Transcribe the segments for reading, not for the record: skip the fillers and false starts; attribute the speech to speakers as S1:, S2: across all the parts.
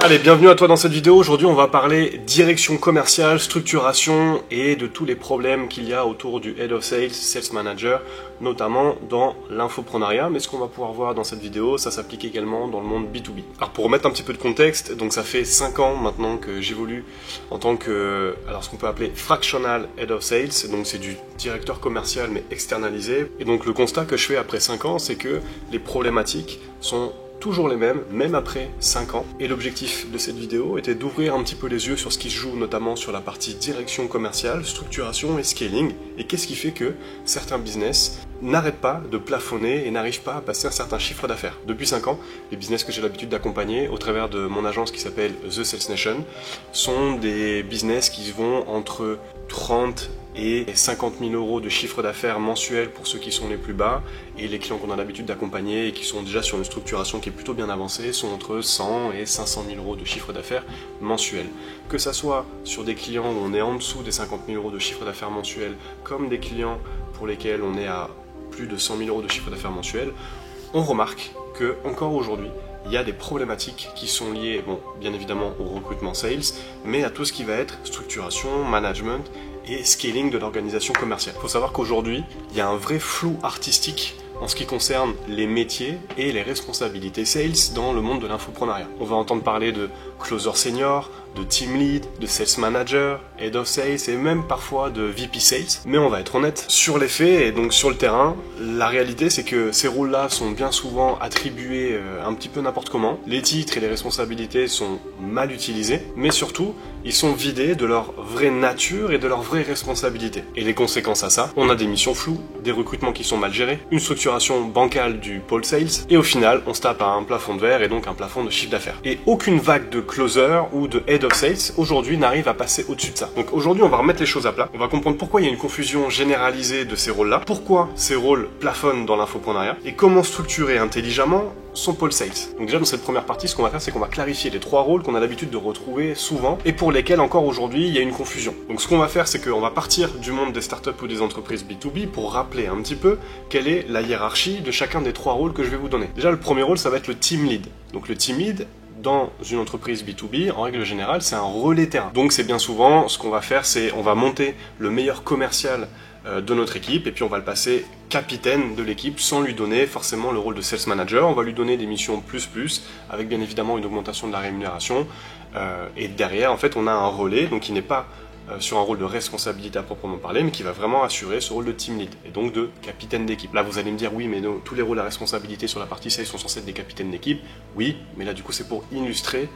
S1: Allez, bienvenue à toi dans cette vidéo. Aujourd'hui, on va parler direction commerciale, structuration et de tous les problèmes qu'il y a autour du Head of Sales, Sales Manager, notamment dans l'infoprenariat. Mais ce qu'on va pouvoir voir dans cette vidéo, ça s'applique également dans le monde B2B. Alors pour remettre un petit peu de contexte, donc ça fait 5 ans maintenant que j'évolue en tant que, alors ce qu'on peut appeler Fractional Head of Sales, donc c'est du directeur commercial mais externalisé. Et donc le constat que je fais après 5 ans, c'est que les problématiques sont toujours les mêmes, même après 5 ans. Et l'objectif de cette vidéo était d'ouvrir un petit peu les yeux sur ce qui se joue, notamment sur la partie direction commerciale, structuration et scaling. Et qu'est-ce qui fait que certains business n'arrêtent pas de plafonner et n'arrivent pas à passer un certain chiffre d'affaires. Depuis 5 ans, les business que j'ai l'habitude d'accompagner au travers de mon agence qui s'appelle The Sales Nation sont des business qui vont entre 30 et 50 000 euros de chiffre d'affaires mensuel pour ceux qui sont les plus bas, et les clients qu'on a l'habitude d'accompagner et qui sont déjà sur une structuration qui est plutôt bien avancée sont entre 100 et 500 000 euros de chiffre d'affaires mensuel. Que ça soit sur des clients où on est en dessous des 50 000 euros de chiffre d'affaires mensuel, comme des clients pour lesquels on est à plus de 100 000 euros de chiffre d'affaires mensuel, on remarque que encore aujourd'hui, il y a des problématiques qui sont liées, bon, bien évidemment au recrutement sales, mais à tout ce qui va être structuration, management et scaling de l'organisation commerciale. Il faut savoir qu'aujourd'hui, il y a un vrai flou artistique en ce qui concerne les métiers et les responsabilités sales dans le monde de l'infoprenariat. On va entendre parler de closer senior, de team lead, de sales manager, head of sales et même parfois de VP sales. Mais on va être honnête, sur les faits et donc sur le terrain, la réalité c'est que ces rôles-là sont bien souvent attribués un petit peu n'importe comment. Les titres et les responsabilités sont mal utilisés, mais surtout, ils sont vidés de leur vraie nature et de leur vraie responsabilité. Et les conséquences à ça, on a des missions floues, des recrutements qui sont mal gérés, une structuration bancale du pôle sales, et au final, on se tape à un plafond de verre et donc un plafond de chiffre d'affaires. Et aucune vague de closer ou de head of sales aujourd'hui n'arrive à passer au-dessus de ça. Donc aujourd'hui, on va remettre les choses à plat. On va comprendre pourquoi il y a une confusion généralisée de ces rôles-là, pourquoi ces rôles plafonnent dans l'infoprenariat, et comment structurer intelligemment son pôle sales. Donc déjà dans cette première partie, ce qu'on va faire, c'est qu'on va clarifier les 3 rôles qu'on a l'habitude de retrouver souvent et pour lesquels encore aujourd'hui il y a une confusion. Donc ce qu'on va faire, c'est qu'on va partir du monde des startups ou des entreprises B2B pour rappeler un petit peu quelle est la hiérarchie de chacun des 3 rôles que je vais vous donner. Déjà le premier rôle, ça va être le team lead. Donc le team lead, dans une entreprise B2B, en règle générale, c'est un relais terrain. Donc c'est bien souvent, ce qu'on va faire, c'est on va monter le meilleur commercial de notre équipe et puis on va le passer capitaine de l'équipe sans lui donner forcément le rôle de sales manager. On va lui donner des missions plus avec bien évidemment une augmentation de la rémunération et derrière en fait on a un relais donc qui n'est pas sur un rôle de responsabilité à proprement parler, mais qui va vraiment assurer ce rôle de team lead et donc de capitaine d'équipe. Là, vous allez me dire, oui, mais tous les rôles à responsabilité sur la partie sales sont censés être des capitaines d'équipe. Oui, mais là, du coup, c'est pour illustrer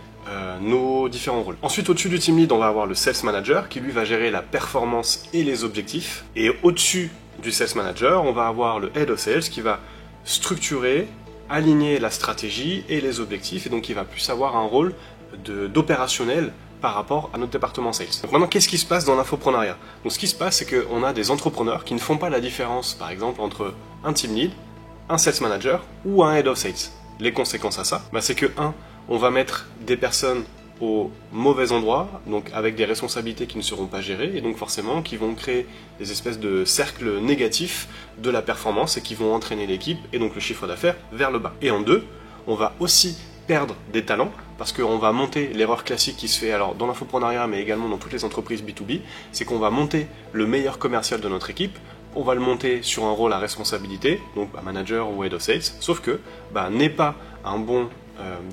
S1: nos différents rôles. Ensuite, au-dessus du team lead, on va avoir le sales manager qui, lui, va gérer la performance et les objectifs. Et au-dessus du sales manager, on va avoir le head of sales qui va structurer, aligner la stratégie et les objectifs, et donc il va plus avoir un rôle d'opérationnel par rapport à notre département sales. Donc maintenant, qu'est-ce qui se passe dans l'infoprenariat? Donc ce qui se passe, c'est qu'on a des entrepreneurs qui ne font pas la différence, par exemple, entre un team lead, un sales manager ou un head of sales. Les conséquences à ça, c'est que on va mettre des personnes au mauvais endroit, donc avec des responsabilités qui ne seront pas gérées, et donc forcément qui vont créer des espèces de cercles négatifs de la performance et qui vont entraîner l'équipe et donc le chiffre d'affaires vers le bas. Et en 2, on va aussi perdre des talents, parce qu'on va monter l'erreur classique qui se fait alors dans l'infoprenariat mais également dans toutes les entreprises B2B, c'est qu'on va monter le meilleur commercial de notre équipe, on va le monter sur un rôle à responsabilité, donc manager ou head of sales, sauf que n'est pas un bon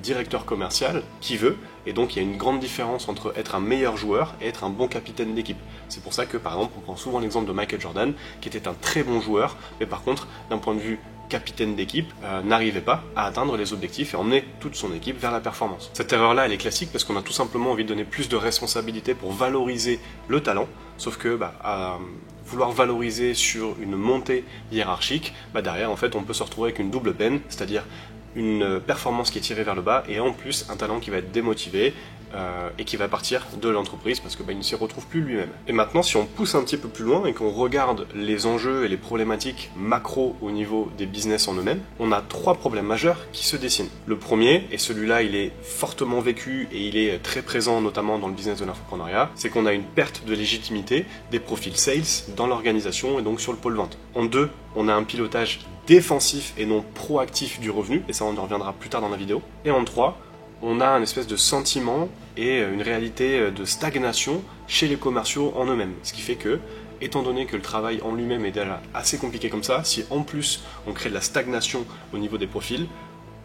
S1: directeur commercial qui veut, et donc il y a une grande différence entre être un meilleur joueur et être un bon capitaine d'équipe. C'est pour ça que par exemple on prend souvent l'exemple de Michael Jordan qui était un très bon joueur, mais par contre d'un point de vue capitaine d'équipe n'arrivait pas à atteindre les objectifs et emmener toute son équipe vers la performance. Cette erreur-là, elle est classique parce qu'on a tout simplement envie de donner plus de responsabilités pour valoriser le talent, sauf que à vouloir valoriser sur une montée hiérarchique, derrière en fait on peut se retrouver avec une double peine, c'est-à-dire une performance qui est tirée vers le bas et en plus un talent qui va être démotivé et qui va partir de l'entreprise parce que il ne s'y retrouve plus lui-même. Et maintenant, si on pousse un petit peu plus loin et qu'on regarde les enjeux et les problématiques macro au niveau des business en eux-mêmes, on a 3 problèmes majeurs qui se dessinent. Le premier, et celui-là il est fortement vécu et il est très présent notamment dans le business de l'infoprenariat, c'est qu'on a une perte de légitimité des profils sales dans l'organisation et donc sur le pôle vente. En 2, on a un pilotage défensif et non proactif du revenu, et ça on en reviendra plus tard dans la vidéo. Et en 3, on a un espèce de sentiment et une réalité de stagnation chez les commerciaux en eux-mêmes. Ce qui fait que, étant donné que le travail en lui-même est déjà assez compliqué comme ça, si en plus on crée de la stagnation au niveau des profils,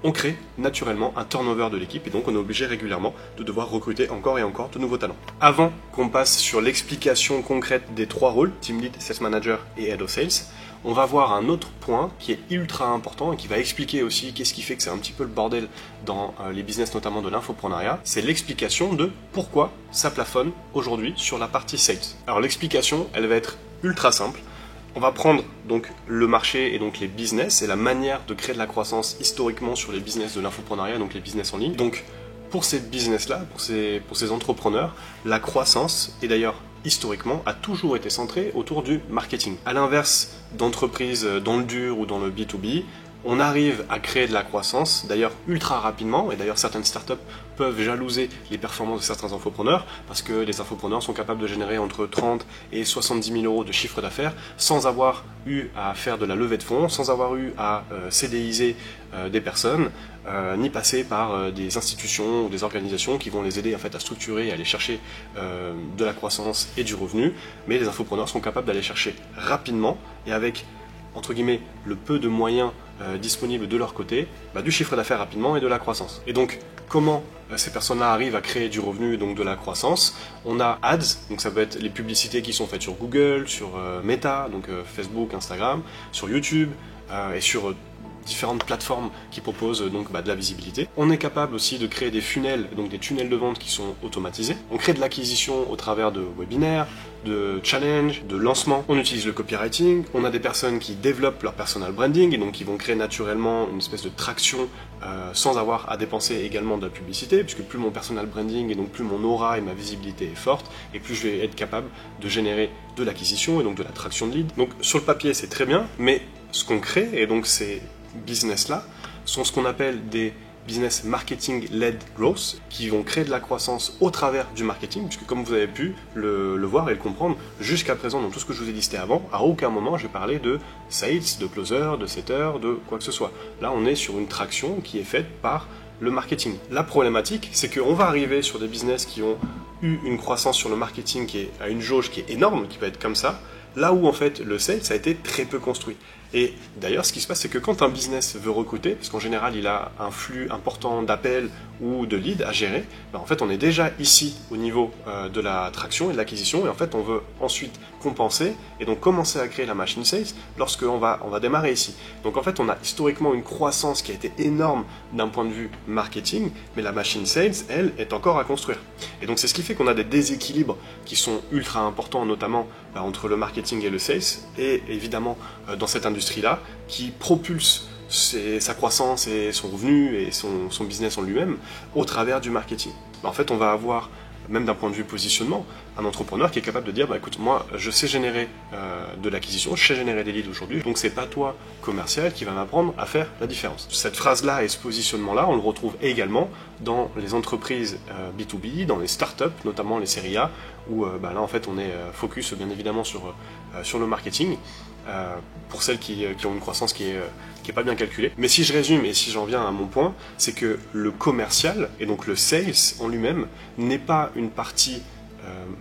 S1: on crée naturellement un turnover de l'équipe et donc on est obligé régulièrement de devoir recruter encore et encore de nouveaux talents. Avant qu'on passe sur l'explication concrète des 3 rôles, Team Lead, Sales Manager et Head of Sales, on va voir un autre point qui est ultra important et qui va expliquer aussi qu'est-ce qui fait que c'est un petit peu le bordel dans les business, notamment de l'infoprenariat. C'est l'explication de pourquoi ça plafonne aujourd'hui sur la partie sales. Alors l'explication, elle va être ultra simple. On va prendre donc le marché et donc les business et la manière de créer de la croissance historiquement sur les business de l'infoprenariat, donc les business en ligne. Donc pour ces business-là, pour ces entrepreneurs, la croissance, et d'ailleurs historiquement, a toujours été centrée autour du marketing. À l'inverse d'entreprises dans le dur ou dans le B2B, on arrive à créer de la croissance, d'ailleurs ultra rapidement, et d'ailleurs certaines startups peuvent jalouser les performances de certains infopreneurs, parce que les infopreneurs sont capables de générer entre 30 et 70 000 euros de chiffre d'affaires sans avoir eu à faire de la levée de fonds, sans avoir eu à CDIser des personnes, ni passer par des institutions ou des organisations qui vont les aider en fait à structurer et à aller chercher de la croissance et du revenu, mais les infopreneurs sont capables d'aller chercher rapidement et avec entre guillemets, le peu de moyens disponibles de leur côté, du chiffre d'affaires rapidement et de la croissance. Et donc, comment ces personnes-là arrivent à créer du revenu et donc de la croissance? On a ads, donc ça peut être les publicités qui sont faites sur Google, sur Meta, donc Facebook, Instagram, sur YouTube et sur différentes plateformes qui proposent donc de la visibilité. On est capable aussi de créer des funnels, donc des tunnels de vente qui sont automatisés. On crée de l'acquisition au travers de webinaires, de challenges, de lancements. On utilise le copywriting. On a des personnes qui développent leur personal branding et donc qui vont créer naturellement une espèce de traction sans avoir à dépenser également de la publicité, puisque plus mon personal branding et donc plus mon aura et ma visibilité est forte, et plus je vais être capable de générer de l'acquisition et donc de la traction de lead. Donc sur le papier c'est très bien, mais ce qu'on crée, et donc ces business-là, sont ce qu'on appelle des business marketing-led growth, qui vont créer de la croissance au travers du marketing, puisque comme vous avez pu le voir et le comprendre, jusqu'à présent, dans tout ce que je vous ai listé avant, à aucun moment j'ai parlé de sales, de closer, de setter, de quoi que ce soit. Là, on est sur une traction qui est faite par le marketing. La problématique, c'est qu'on va arriver sur des business qui ont eu une croissance sur le marketing qui est à une jauge qui est énorme, qui peut être comme ça, là où en fait le sales a été très peu construit. Et d'ailleurs, ce qui se passe, c'est que quand un business veut recruter, parce qu'en général, il a un flux important d'appels ou de leads à gérer, en fait, on est déjà ici au niveau de la traction et de l'acquisition, et en fait, on veut ensuite compenser et donc commencer à créer la machine sales lorsqu'on va démarrer ici. Donc en fait, on a historiquement une croissance qui a été énorme d'un point de vue marketing, mais la machine sales, elle, est encore à construire. Et donc c'est ce qui fait qu'on a des déséquilibres qui sont ultra importants, notamment entre le marketing et le sales, et évidemment dans cette industrie-là, qui propulse sa croissance et son revenu et son business en lui-même au travers du marketing. En fait, on va avoir, même d'un point de vue positionnement, un entrepreneur qui est capable de dire écoute, moi je sais générer de l'acquisition, je sais générer des leads aujourd'hui, donc c'est pas toi commercial qui va m'apprendre à faire la différence. Cette phrase-là et ce positionnement-là, on le retrouve également dans les entreprises B2B, dans les startups, notamment les séries A, où là en fait on est focus bien évidemment sur le marketing, pour celles qui ont une croissance qui est pas bien calculée. Mais si je résume et si j'en viens à mon point, c'est que le commercial et donc le sales en lui-même n'est pas une partie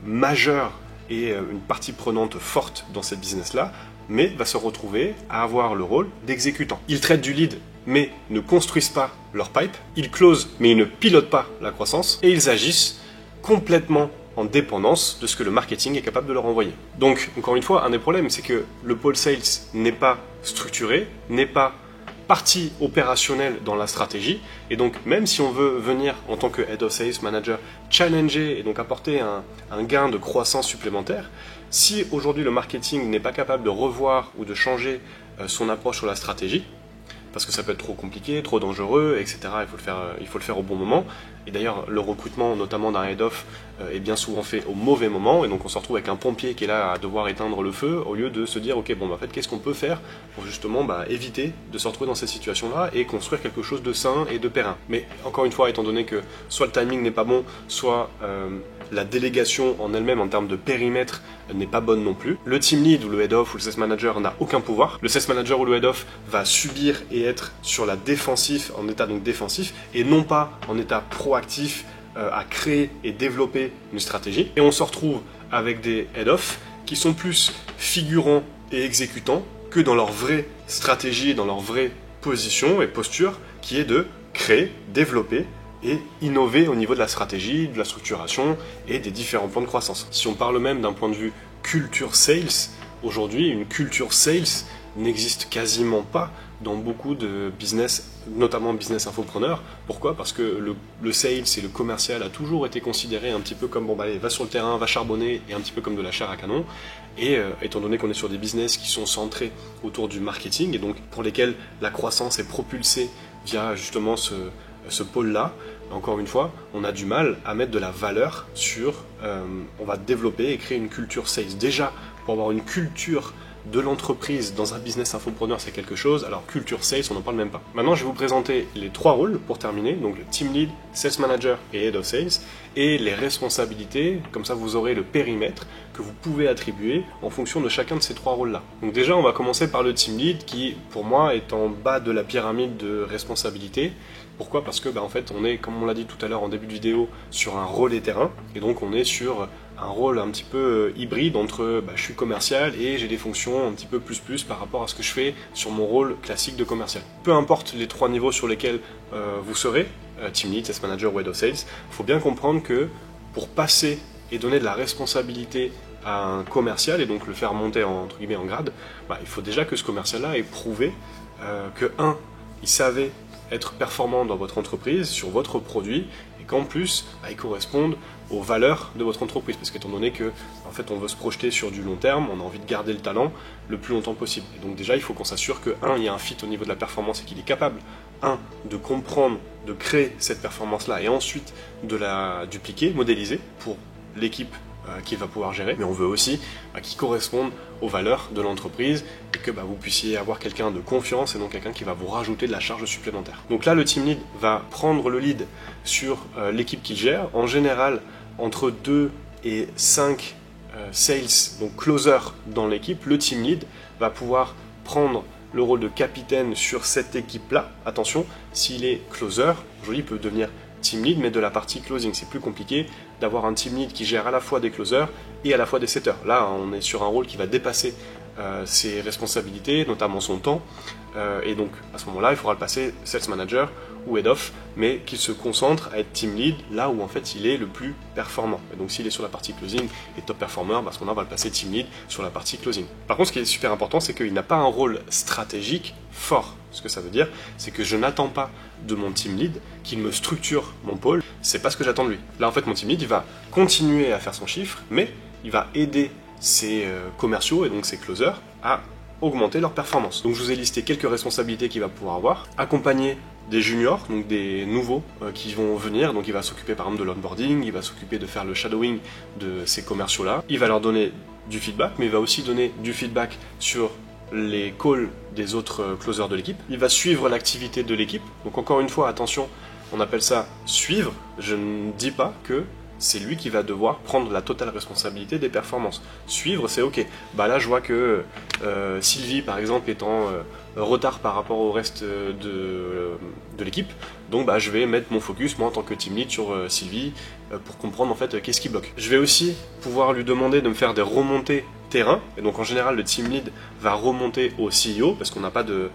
S1: majeure et une partie prenante forte dans cette business-là, mais va se retrouver à avoir le rôle d'exécutant. Ils traitent du lead, mais ne construisent pas leur pipe. Ils closent, mais ils ne pilotent pas la croissance. Et ils agissent complètement en dépendance de ce que le marketing est capable de leur envoyer. Donc, encore une fois, un des problèmes, c'est que le pôle sales n'est pas structuré, n'est pas partie opérationnelle dans la stratégie, et donc même si on veut venir en tant que Head of Sales Manager challenger et donc apporter un gain de croissance supplémentaire, si aujourd'hui le marketing n'est pas capable de revoir ou de changer son approche sur la stratégie, parce que ça peut être trop compliqué, trop dangereux, etc. Il faut le faire au bon moment. Et d'ailleurs, le recrutement, notamment d'un head-off, est bien souvent fait au mauvais moment. Et donc, on se retrouve avec un pompier qui est là à devoir éteindre le feu, au lieu de se dire, ok, en fait, qu'est-ce qu'on peut faire pour justement éviter de se retrouver dans cette situation-là et construire quelque chose de sain et de périn. Mais encore une fois, étant donné que soit le timing n'est pas bon, soit la délégation en elle-même en termes de périmètre n'est pas bonne non plus. Le team lead ou le head of ou le sales manager n'a aucun pouvoir. Le sales manager ou le head of va subir et être sur la défensive, en état donc défensif, et non pas en état proactif à créer et développer une stratégie. Et on se retrouve avec des head of qui sont plus figurants et exécutants que dans leur vraie stratégie, dans leur vraie position et posture, qui est de créer, développer et innover au niveau de la stratégie, de la structuration et des différents plans de croissance. Si on parle même d'un point de vue culture sales, aujourd'hui, une culture sales n'existe quasiment pas dans beaucoup de business, notamment business infopreneurs. Pourquoi? Parce que le sales et le commercial a toujours été considéré un petit peu comme, bon bah allez, va sur le terrain, va charbonner, et un petit peu comme de la chair à canon. Et étant donné qu'on est sur des business qui sont centrés autour du marketing, et donc pour lesquels la croissance est propulsée via justement ce pôle-là, encore une fois, on a du mal à mettre de la valeur sur, on va développer et créer une culture sales. Déjà, pour avoir une culture de l'entreprise dans un business infopreneur, c'est quelque chose, alors culture sales, on n'en parle même pas. Maintenant, je vais vous présenter les 3 rôles pour terminer, donc le team lead, sales manager et head of sales, et les responsabilités, comme ça vous aurez le périmètre que vous pouvez attribuer en fonction de chacun de ces 3 rôles-là. Donc déjà, on va commencer par le team lead qui, pour moi, est en bas de la pyramide de responsabilité. Pourquoi? Parce que en fait, on est, comme on l'a dit tout à l'heure en début de vidéo, sur un relais terrain, et donc on est sur un rôle un petit peu hybride entre je suis commercial et j'ai des fonctions un petit peu plus par rapport à ce que je fais sur mon rôle classique de commercial. Peu importe les 3 niveaux sur lesquels vous serez, team lead, sales manager ou head of sales, il faut bien comprendre que pour passer et donner de la responsabilité à un commercial et donc le faire monter entre guillemets en grade, il faut déjà que ce commercial-là ait prouvé que il savait être performant dans votre entreprise, sur votre produit, et qu'en plus, il corresponde aux valeurs de votre entreprise. Parce qu'étant donné que, en fait, on veut se projeter sur du long terme, on a envie de garder le talent le plus longtemps possible. Et donc déjà, il faut qu'on s'assure que, il y a un fit au niveau de la performance et qu'il est capable, de comprendre, de créer cette performance-là, et ensuite de la dupliquer, modéliser pour l'équipe qu'il va pouvoir gérer, mais on veut aussi qui correspondent aux valeurs de l'entreprise et que vous puissiez avoir quelqu'un de confiance et non quelqu'un qui va vous rajouter de la charge supplémentaire. Donc là, le team lead va prendre le lead sur l'équipe qu'il gère. En général, entre 2 et 5 sales, donc closers dans l'équipe, le team lead va pouvoir prendre le rôle de capitaine sur cette équipe-là. Attention, s'il est closer, aujourd'hui il peut devenir team lead, mais de la partie closing. C'est plus compliqué d'avoir un team lead qui gère à la fois des closers et à la fois des setters. Là, on est sur un rôle qui va dépasser ses responsabilités, notamment son temps. Et donc, à ce moment-là, il faudra le passer sales manager ou head of, mais qu'il se concentre à être team lead là où en fait il est le plus performant. Et donc, s'il est sur la partie closing et top performer, à ce moment-là, on va le passer team lead sur la partie closing. Par contre, ce qui est super important, c'est qu'il n'a pas un rôle stratégique fort. Ce que ça veut dire, c'est que je n'attends pas de mon team lead qu'il me structure mon pôle. C'est pas ce que j'attends de lui. Là, en fait, mon team lead, il va continuer à faire son chiffre, mais il va aider ses commerciaux et donc ses closers à augmenter leur performance. Donc je vous ai listé quelques responsabilités qu'il va pouvoir avoir. Accompagner des juniors, donc des nouveaux qui vont venir, donc il va s'occuper par exemple de l'onboarding, il va s'occuper de faire le shadowing de ces commerciaux-là, il va leur donner du feedback, mais il va aussi donner du feedback sur les calls des autres closers de l'équipe. Il va suivre l'activité de l'équipe, donc encore une fois, attention, on appelle ça suivre, je ne dis pas que c'est lui qui va devoir prendre la totale responsabilité des performances. Suivre, c'est ok. Là, je vois que Sylvie, par exemple, est en retard par rapport au reste de l'équipe. Donc, je vais mettre mon focus, moi, en tant que team lead, sur Sylvie pour comprendre, en fait, qu'est-ce qui bloque. Je vais aussi pouvoir lui demander de me faire des remontées terrain. Et donc, en général, le team lead va remonter au CEO parce qu'on n'a pas de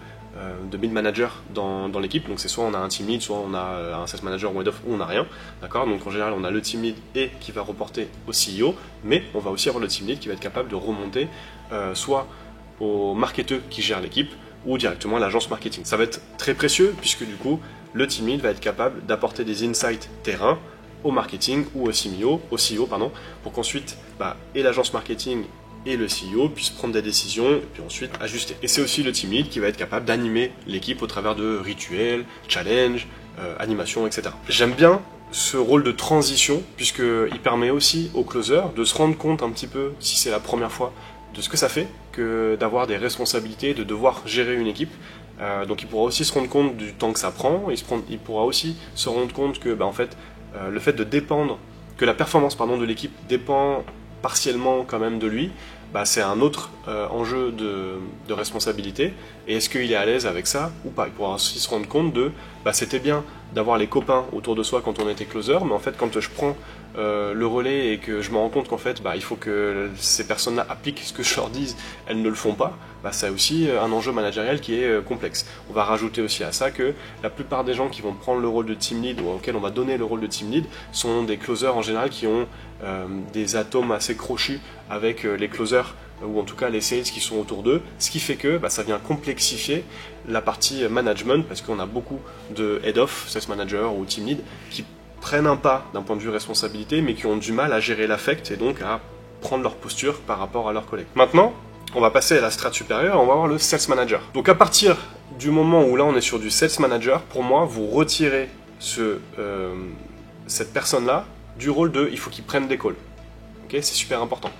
S1: mid manager dans l'équipe, donc c'est soit on a un team lead, soit on a un sales manager ou head of, ou on n'a rien, d'accord. Donc en général on a le team lead et qui va reporter au CEO, mais on va aussi avoir le team lead qui va être capable de remonter soit au marketeur qui gère l'équipe ou directement à l'agence marketing. Ça va être très précieux puisque du coup le team lead va être capable d'apporter des insights terrain au marketing ou au CEO, pour qu'ensuite et l'agence marketing et le CEO puisse prendre des décisions et puis ensuite ajuster. Et c'est aussi le team lead qui va être capable d'animer l'équipe au travers de rituels, challenges, animations, etc. J'aime bien ce rôle de transition puisqu'il permet aussi aux closers de se rendre compte un petit peu, si c'est la première fois, de ce que ça fait que d'avoir des responsabilités, de devoir gérer une équipe. Donc il pourra aussi se rendre compte du temps que ça prend, il pourra aussi se rendre compte que en fait, le fait de dépendre que la performance de l'équipe dépend partiellement quand même de lui, c'est un autre enjeu de responsabilité. Et est-ce qu'il est à l'aise avec ça ou pas? Il pourra aussi se rendre compte de c'était bien d'avoir les copains autour de soi quand on était closer, mais en fait quand je prends le relais et que je me rends compte qu'en fait il faut que ces personnes-là appliquent ce que je leur dise, elles ne le font pas, c'est aussi un enjeu managérial qui est complexe. On va rajouter aussi à ça que la plupart des gens qui vont prendre le rôle de team lead ou auxquels on va donner le rôle de team lead sont des closers en général qui ont des atomes assez crochus avec les closers ou en tout cas les sales qui sont autour d'eux, ce qui fait que ça vient complexifier la partie management parce qu'on a beaucoup de head-off, sales manager ou team lead qui prennent un pas d'un point de vue responsabilité mais qui ont du mal à gérer l'affect et donc à prendre leur posture par rapport à leurs collègues. Maintenant, on va passer à la strate supérieure, on va voir le sales manager. Donc à partir du moment où là on est sur du sales manager, pour moi vous retirez cette personne-là du rôle de il faut qu'il prenne des calls. Okay, c'est super important.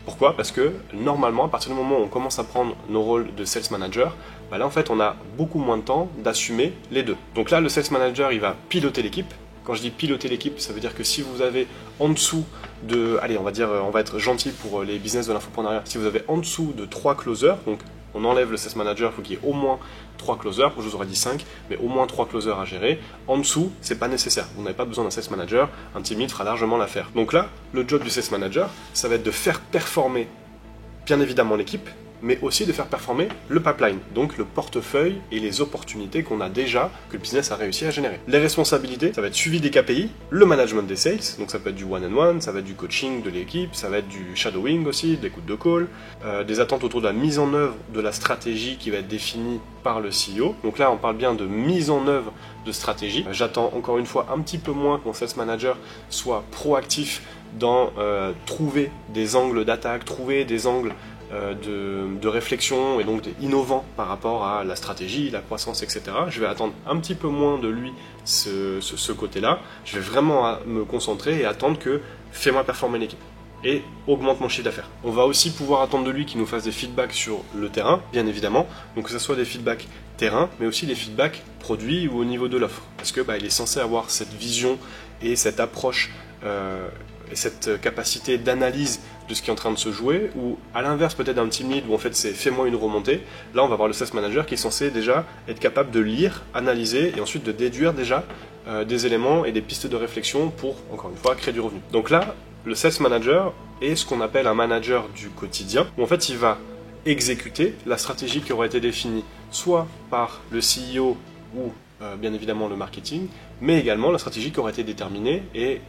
S1: Pourquoi? Parce que normalement, à partir du moment où on commence à prendre nos rôles de sales manager, là en fait on a beaucoup moins de temps d'assumer les deux. Donc là le sales manager il va piloter l'équipe. Quand je dis piloter l'équipe, ça veut dire que si vous avez en dessous de, allez on va être gentil pour les business de l'infoprenariat, si vous avez en dessous de 3 closers, donc on enlève le sales manager, il faut qu'il y ait au moins 3 closers, je vous aurais dit 5, mais au moins 3 closers à gérer. En dessous, c'est pas nécessaire, vous n'avez pas besoin d'un sales manager, un team lead fera largement l'affaire. Donc là, le job du sales manager, ça va être de faire performer bien évidemment l'équipe, mais aussi de faire performer le pipeline, donc le portefeuille et les opportunités qu'on a déjà, que le business a réussi à générer. Les responsabilités, ça va être suivi des KPI, le management des sales, donc ça peut être du one-on-one, ça va être du coaching de l'équipe, ça va être du shadowing aussi, de l'écoute de call, des attentes autour de la mise en œuvre de la stratégie qui va être définie par le CEO. Donc là, on parle bien de mise en œuvre de stratégie. J'attends encore une fois un petit peu moins que mon sales manager soit proactif dans trouver des angles d'attaque, trouver des angles de réflexion et donc innovant par rapport à la stratégie, la croissance, etc. Je vais attendre un petit peu moins de lui ce côté-là. Je vais vraiment me concentrer et attendre que fais-moi performer l'équipe et augmente mon chiffre d'affaires. On va aussi pouvoir attendre de lui qu'il nous fasse des feedbacks sur le terrain, bien évidemment. Donc que ce soit des feedbacks terrain, mais aussi des feedbacks produits ou au niveau de l'offre. Parce que il est censé avoir cette vision et cette approche et cette capacité d'analyse de ce qui est en train de se jouer, ou à l'inverse peut-être d'un team lead où en fait c'est fais-moi une remontée. Là on va voir le sales manager qui est censé déjà être capable de lire, analyser et ensuite de déduire déjà des éléments et des pistes de réflexion pour, encore une fois, créer du revenu. Donc là, le sales manager est ce qu'on appelle un manager du quotidien, où en fait il va exécuter la stratégie qui aura été définie soit par le CEO ou bien évidemment le marketing, mais également la stratégie qui aura été déterminée et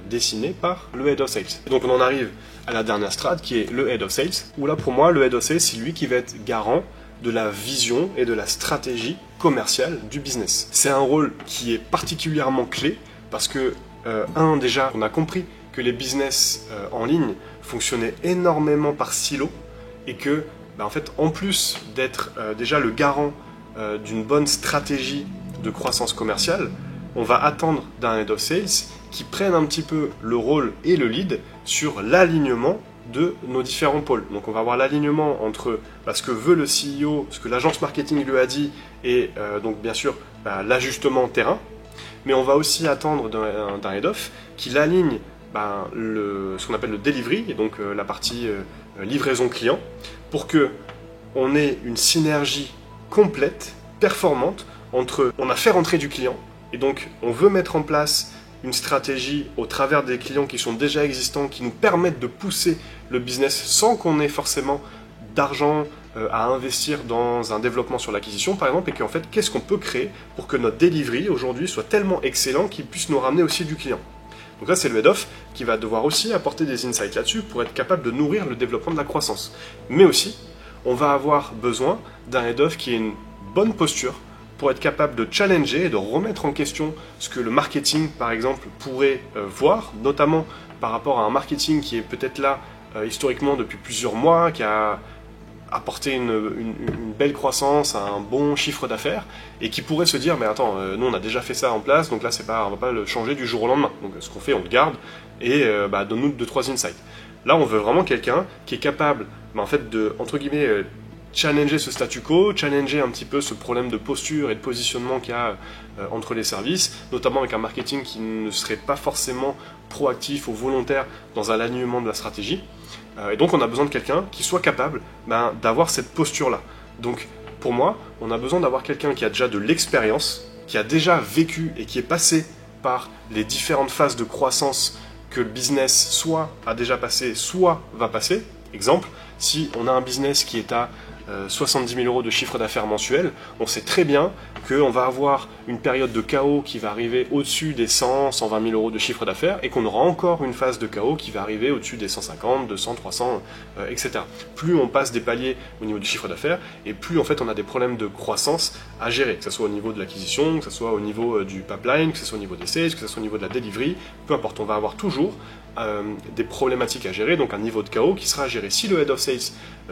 S1: dessinée par le Head of Sales. Et donc on en arrive à la dernière strate qui est le Head of Sales, où là pour moi le Head of Sales c'est lui qui va être garant de la vision et de la stratégie commerciale du business. C'est un rôle qui est particulièrement clé parce que, déjà on a compris que les business en ligne fonctionnaient énormément par silo et que en fait en plus d'être déjà le garant d'une bonne stratégie de croissance commerciale, on va attendre d'un Head of Sales qui prenne un petit peu le rôle et le lead sur l'alignement de nos différents pôles. Donc on va avoir l'alignement entre ce que veut le CEO, ce que l'agence marketing lui a dit et donc bien sûr l'ajustement terrain, mais on va aussi attendre d'un Head of qui l'aligne ce qu'on appelle le delivery, et donc la partie livraison client, pour que on ait une synergie complète, performante, entre on a fait rentrer du client, et donc on veut mettre en place une stratégie au travers des clients qui sont déjà existants, qui nous permettent de pousser le business sans qu'on ait forcément d'argent à investir dans un développement sur l'acquisition par exemple, et qu'en fait qu'est-ce qu'on peut créer pour que notre delivery aujourd'hui soit tellement excellent qu'il puisse nous ramener aussi du client. Donc là c'est le head-off qui va devoir aussi apporter des insights là-dessus pour être capable de nourrir le développement de la croissance. Mais aussi on va avoir besoin d'un head-off qui ait une bonne posture pour être capable de challenger et de remettre en question ce que le marketing, par exemple, pourrait voir, notamment par rapport à un marketing qui est peut-être là historiquement depuis plusieurs mois, qui a apporté une belle croissance, un bon chiffre d'affaires, et qui pourrait se dire, mais attends, nous on a déjà fait ça en place, donc là on va pas le changer du jour au lendemain. Donc ce qu'on fait, on le garde, et donne-nous 2-3 insights. Là, on veut vraiment quelqu'un qui est capable, en fait, de, entre guillemets, challenger ce statu quo, challenger un petit peu ce problème de posture et de positionnement qu'il y a entre les services, notamment avec un marketing qui ne serait pas forcément proactif ou volontaire dans un alignement de la stratégie. Et donc on a besoin de quelqu'un qui soit capable d'avoir cette posture-là. Donc pour moi, on a besoin d'avoir quelqu'un qui a déjà de l'expérience, qui a déjà vécu et qui est passé par les différentes phases de croissance que le business soit a déjà passé, soit va passer. Exemple, si on a un business qui est à 70 000 € de chiffre d'affaires mensuel, on sait très bien qu'on va avoir une période de chaos qui va arriver au-dessus des 100, 120 000 € de chiffre d'affaires et qu'on aura encore une phase de chaos qui va arriver au-dessus des 150, 200, 300, etc. Plus on passe des paliers au niveau du chiffre d'affaires et plus en fait on a des problèmes de croissance à gérer, que ce soit au niveau de l'acquisition, que ce soit au niveau du pipeline, que ce soit au niveau des sales, que ce soit au niveau de la delivery, peu importe, on va avoir toujours des problématiques à gérer, donc un niveau de chaos qui sera à gérer. Si le head of sales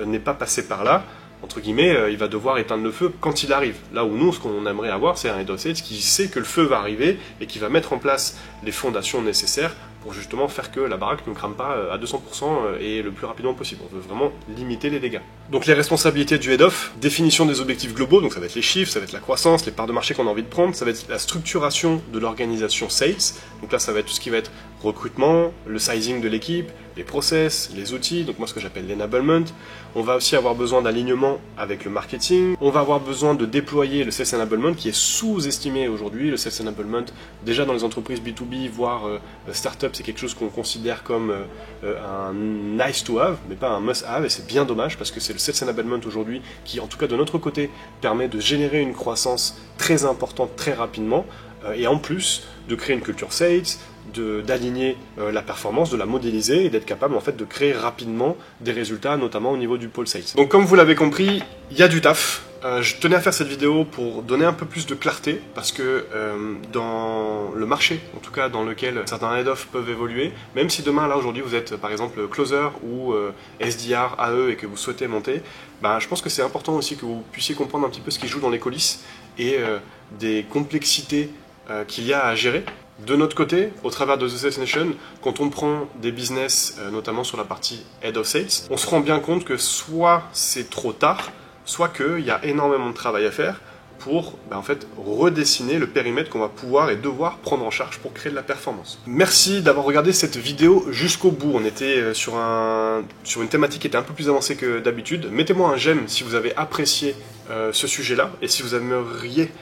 S1: n'est pas passé par là, entre guillemets, il va devoir éteindre le feu quand il arrive. Là où nous, ce qu'on aimerait avoir, c'est un head of sales qui sait que le feu va arriver et qui va mettre en place les fondations nécessaires pour justement faire que la baraque ne crame pas à 200% et le plus rapidement possible. On veut vraiment limiter les dégâts. Donc les responsabilités du head of, définition des objectifs globaux, donc ça va être les chiffres, ça va être la croissance, les parts de marché qu'on a envie de prendre, ça va être la structuration de l'organisation sales, donc là ça va être tout ce qui va être recrutement, le sizing de l'équipe, les process, les outils, donc moi ce que j'appelle l'enablement. On va aussi avoir besoin d'alignement avec le marketing. On va avoir besoin de déployer le sales enablement qui est sous-estimé aujourd'hui. Le sales enablement, déjà dans les entreprises B2B, voire start-up, c'est quelque chose qu'on considère comme un nice to have, mais pas un must have, et c'est bien dommage parce que c'est le sales enablement aujourd'hui qui, en tout cas de notre côté, permet de générer une croissance très importante très rapidement et en plus de créer une culture sales, d'aligner la performance, de la modéliser et d'être capable en fait de créer rapidement des résultats, notamment au niveau du pôle sales. Donc comme vous l'avez compris, il y a du taf. Je tenais à faire cette vidéo pour donner un peu plus de clarté parce que dans le marché, en tout cas dans lequel certains head-off peuvent évoluer, même si demain, là aujourd'hui, vous êtes par exemple closer ou SDR, AE et que vous souhaitez monter, je pense que c'est important aussi que vous puissiez comprendre un petit peu ce qui joue dans les coulisses et des complexités qu'il y a à gérer. De notre côté, au travers de The Sales Nation, quand on prend des business, notamment sur la partie Head of Sales, on se rend bien compte que soit c'est trop tard, soit qu'il y a énormément de travail à faire pour en fait, redessiner le périmètre qu'on va pouvoir et devoir prendre en charge pour créer de la performance. Merci d'avoir regardé cette vidéo jusqu'au bout. On était sur une thématique qui était un peu plus avancée que d'habitude. Mettez-moi un j'aime si vous avez apprécié ce sujet-là et si vous aimeriez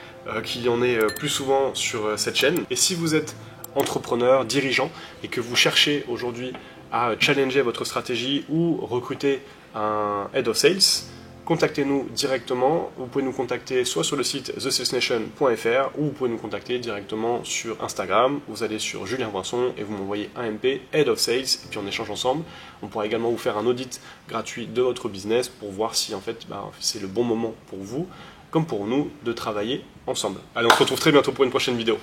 S1: qu'il y en ait plus souvent sur cette chaîne. Et si vous êtes entrepreneur, dirigeant et que vous cherchez aujourd'hui à challenger votre stratégie ou recruter un Head of Sales, contactez-nous directement. Vous pouvez nous contacter soit sur le site thesalesnation.fr ou vous pouvez nous contacter directement sur Instagram. Vous allez sur Julien Poinçon et vous m'envoyez un MP, Head of Sales, et puis on échange ensemble. On pourra également vous faire un audit gratuit de votre business pour voir si en fait c'est le bon moment pour vous, comme pour nous, de travailler ensemble. Allez, on se retrouve très bientôt pour une prochaine vidéo.